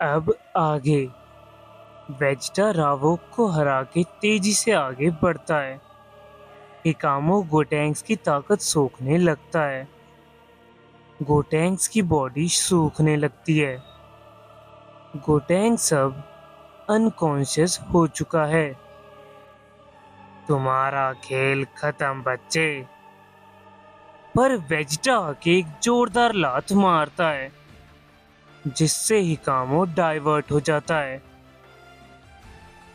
अब आगे। वेजिटा रावो को हरा के तेजी से आगे बढ़ता है। हिकामो गोटेंग्स की ताकत सोखने लगता है। गोटेंग्स की बॉडी सूखने लगती है। गोटेंग्स अब अनकॉन्शियस हो चुका है। तुम्हारा खेल खत्म बच्चे। पर वेजिटा आके एक जोरदार लात मारता है जिससे हिकामो डाइवर्ट हो जाता है।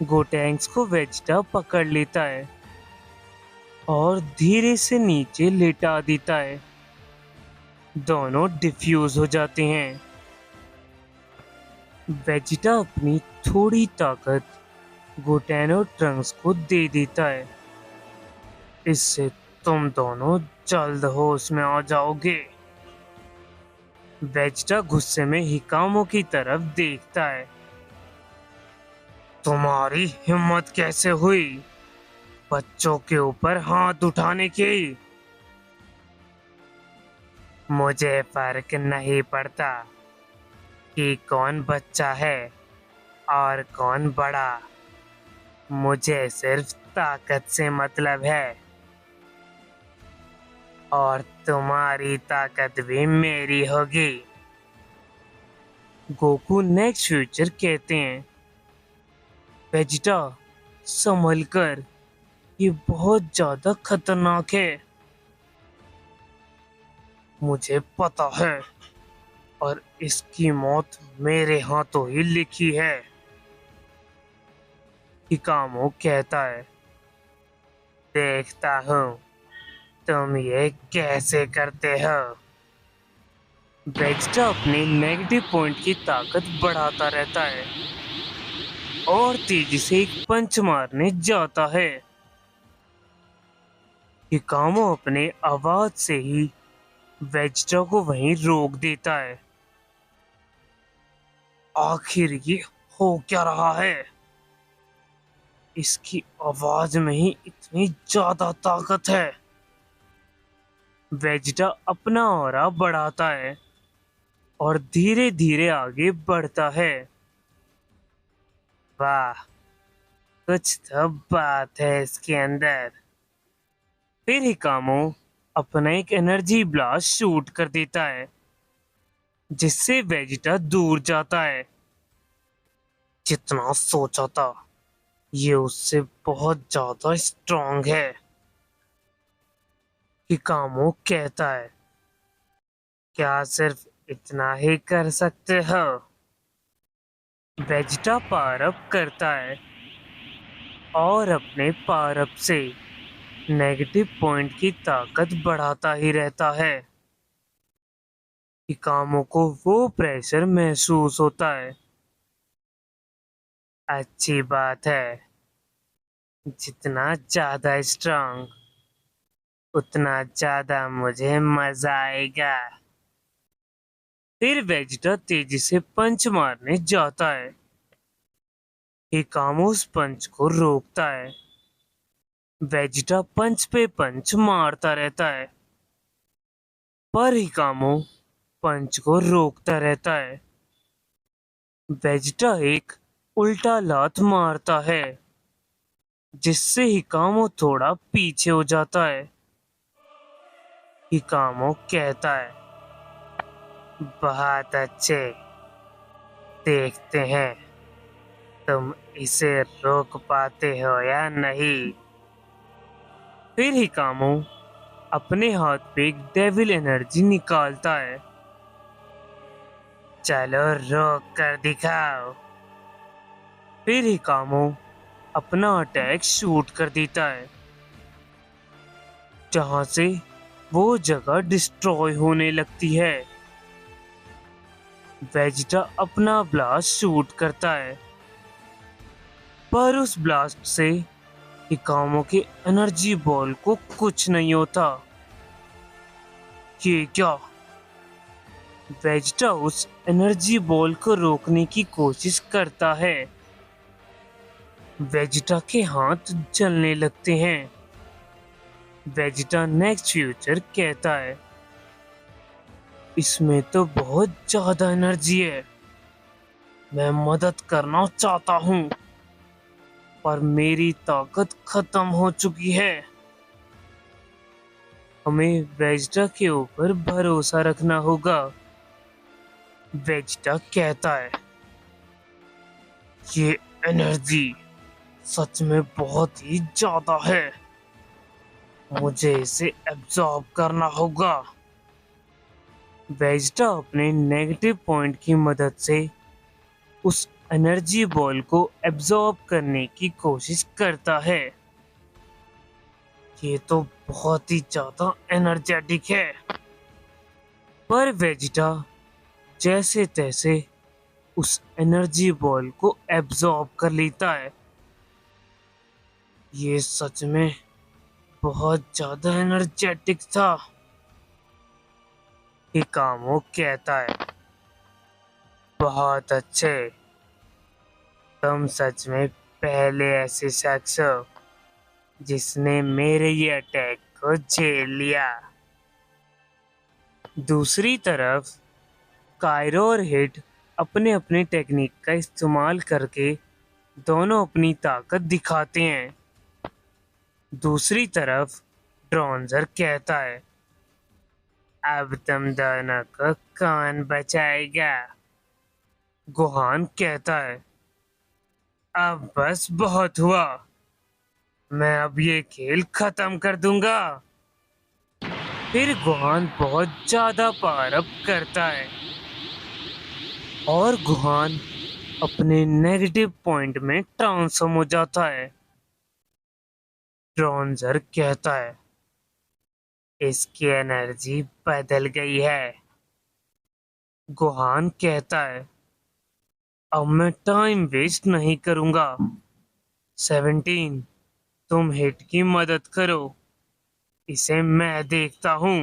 गोटेंग्स को वेजिटा पकड़ लेता है और धीरे से नीचे लेटा देता है। दोनों डिफ्यूज हो जाते हैं। वेजिटा अपनी थोड़ी ताकत गोटेन और ट्रंक्स को दे देता है। इससे तुम दोनों जल्द होश में आ जाओगे। वेजिटा गुस्से में हिकामो की तरफ देखता है। तुम्हारी हिम्मत कैसे हुई बच्चों के ऊपर हाथ उठाने की? मुझे फर्क नहीं पड़ता कि कौन बच्चा है और कौन बड़ा। मुझे सिर्फ ताकत से मतलब है और तुम्हारी ताकत भी मेरी होगी। गोकू नेक्स्ट फ्यूचर कहते हैं, वेजिटा संभल कर, ये बहुत ज्यादा खतरनाक है। मुझे पता है और इसकी मौत मेरे हाथों ही लिखी है। हिकामो कहता है, देखता हूँ तुम ये कैसे करते हो। वेजिटा अपने नेगेटिव पॉइंट की ताकत बढ़ाता रहता है और तेजी से एक पंच मारने जाता है। हिकामो अपने आवाज से ही वेजिटा को वहीं रोक देता है। आखिर ये हो क्या रहा है? इसकी आवाज में ही इतनी ज्यादा ताकत है। वेजिटा अपना ऑरा बढ़ाता है और धीरे धीरे आगे बढ़ता है। वाह, कुछ तो बात है इसके अंदर। फिर हिकामो अपना एक एनर्जी ब्लास्ट शूट कर देता है जिससे वेजिटा दूर जाता है। जितना सोचा था ये उससे बहुत ज्यादा स्ट्रांग है। हिकामो कहता है, क्या सिर्फ इतना ही कर सकते हो? वेजिटा पावर अप करता है और अपने पावर अप से नेगेटिव पॉइंट की ताकत बढ़ाता ही रहता है। हिकामो को वो प्रेशर महसूस होता है। अच्छी बात है, जितना ज्यादा स्ट्रांग उतना ज्यादा मुझे मजा आएगा। फिर वेजिटा तेजी से पंच मारने जाता है। हिकामो उस पंच को रोकता है। वेजिटा पंच पे पंच मारता रहता है पर हिकामो पंच को रोकता रहता है। वेजिटा एक उल्टा लात मारता है जिससे हिकामो थोड़ा पीछे हो जाता है। हिकामो कहता है, बहुत अच्छे, देखते हैं तुम इसे रोक पाते हो या नहीं। फिर हिकामो अपने हाथ पे एक डेविल एनर्जी निकालता है। चलो रोक कर दिखाओ। फिर हिकामो अपना अटैक शूट कर देता है जहां से वो जगह डिस्ट्रॉय होने लगती है। वेजिटा अपना ब्लास्ट शूट करता है पर उस ब्लास्ट से हिकामो के एनर्जी बॉल को कुछ नहीं होता। ये क्या? वेजिटा उस एनर्जी बॉल को रोकने की कोशिश करता है। वेजिटा के हाथ जलने लगते हैं। वेजिटा नेक्स्ट फ्यूचर कहता है, इसमें तो बहुत ज्यादा एनर्जी है। मैं मदद करना चाहता हूँ, पर मेरी ताकत खत्म हो चुकी है। हमें वेजिटा के ऊपर भरोसा रखना होगा। वेजिटा कहता है, ये एनर्जी सच में बहुत ही ज्यादा है। मुझे इसे एब्जॉर्ब करना होगा। वेजिटा अपने नेगेटिव पॉइंट की मदद से उस एनर्जी बॉल को एब्जॉर्ब करने की कोशिश करता है। ये तो बहुत ही ज्यादा एनर्जेटिक है। पर वेजिटा जैसे तैसे उस एनर्जी बॉल को एब्जॉर्ब कर लेता है। ये सच में बहुत ज्यादा एनर्जेटिक था। हिकामो कहता है, बहुत अच्छे। तुम सच में पहले ऐसे शख्स हो जिसने मेरे ये अटैक को झेल लिया। दूसरी तरफ कायरो और हिट अपने अपने टेक्निक का इस्तेमाल करके दोनों अपनी ताकत दिखाते हैं। दूसरी तरफ ड्रॉन्जर कहता है, अब तुम दोनों को कौन बचाएगा? गोहान कहता है, अब बस बहुत हुआ। मैं अब ये खेल खत्म कर दूंगा। फिर गोहान बहुत ज्यादा पावर अप करता है और गोहान अपने नेगेटिव पॉइंट में ट्रांसफॉर्म हो जाता है। ड्रॉन्जर कहता है, इसकी एनर्जी बदल गई है। गोहान कहता है, अब मैं टाइम वेस्ट नहीं करूंगा। 17, तुम हिट की मदद करो, इसे मैं देखता हूँ।